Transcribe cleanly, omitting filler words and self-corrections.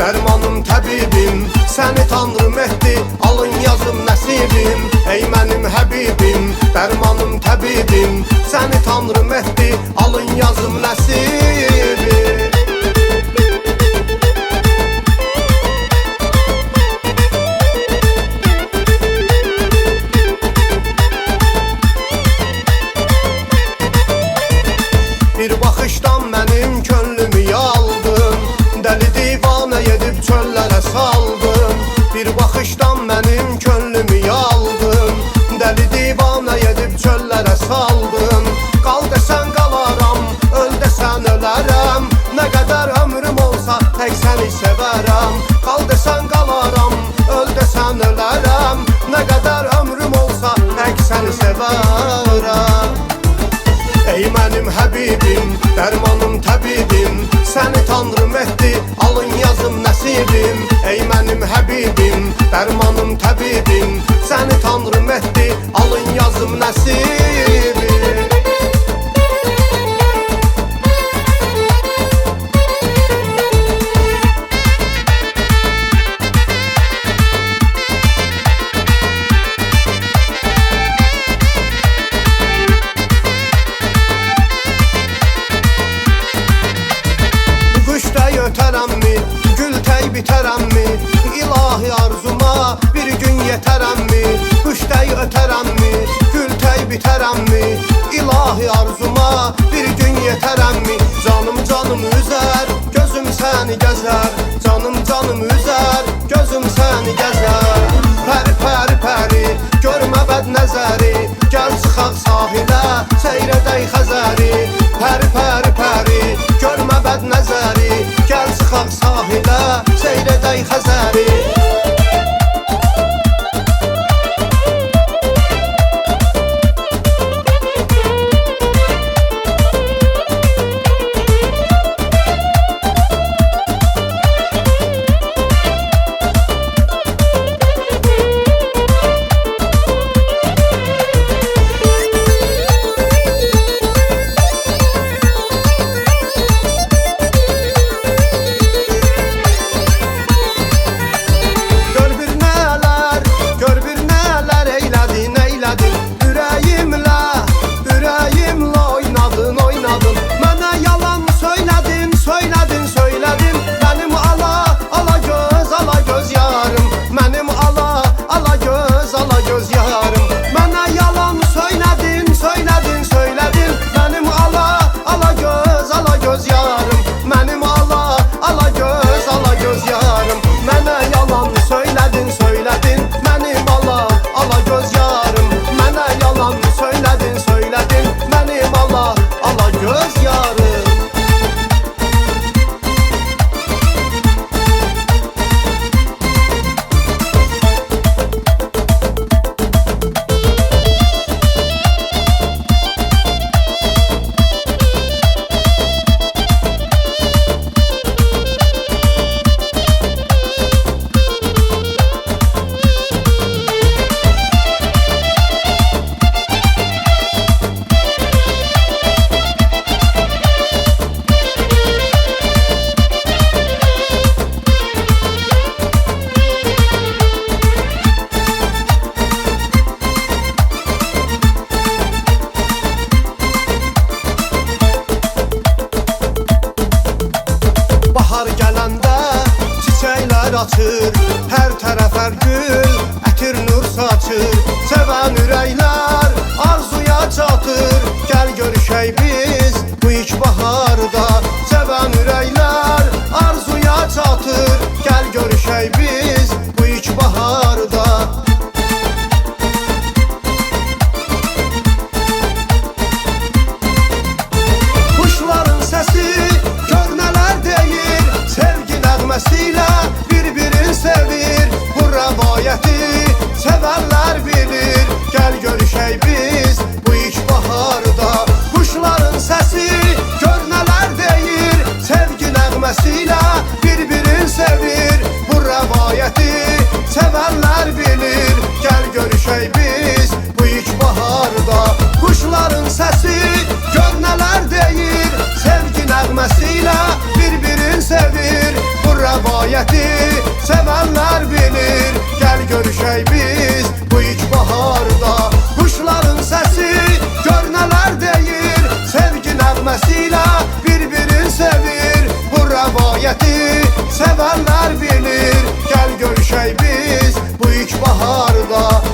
Dermanım təbibim, səni tanrım etdi, alın yazım nəsibim. Ey mənim həbibim, dermanım təbibim, səni tanrım etdi, alın yazım nəsibim. Bir baxışdan mənim könlümü yaldın, dəli divanə edib çöllərə saldın. Bir baxışdan mənim könlümü yaldın, dəli divanə edib çöllərə saldın. Qal desən qalaram, öl desən ölərəm, nə qədər ömrüm olsa tək səni sevərəm. Qal desən qalaram, öl desən ölərəm, nə qədər ömrüm olsa tək səni sevərəm. Ey mənim həbibim, dermanım təbibim, səni tanrım etdi, alın yazım nəsibim. Ey mənim həbibim, dermanım təbibim, səni tanrım etdi, alın yazım nəsibim. Ötərəmmi, gül tək bitərəmmi, ilahi arzuma bir gün yetərəmmi. Quş tək ötərəmmi, gül tək bitərəmmi, ilahi arzuma bir gün yetərəmmi. Canım canım üzər, gözüm səni gəzər, canım canım üzər, gözüm səni gəzər. Pəri pəri pəri, görmə bəd nəzəri, gəl çıxaq sahilə, seyr edək Xəzəri. Pəri pəri pəri, görmə bəd nəzəri, gəl çıxaq sahilə, seyr edək Xəzəri. Açır, hər tərəf hər gül, ətir nur saçır. Sevən ürəklər arzuya çatır, gəl görüşək biz bu ilk baharda. Sevən ürəklər arzuya çatır, gəl görüşək biz bu ilk baharda. Quşların səsi gör nələr deyir, sevgi nəğməsilə sevir, bu rəvayəti sevərlər bilir. Gəl görüşək biz bu ilk baharda. Quşların səsi gör nələr deyir, sevgi nəğməsilə bir-birin sevir, bu rəvayəti sevərlər bilir. Gəl görüşək biz bu ilk baharda. Quşların səsi gör nələr deyir, sevgi nəğməsilə bir-birin sevir, bu rəvayəti bu ilk baharda. Quşların səsi gör nələr deyir, sevgi nəğməsilə bir-birini sevir. Bu rəvayəti sevənlər bilir, gəl görüşək biz bu ilk baharda.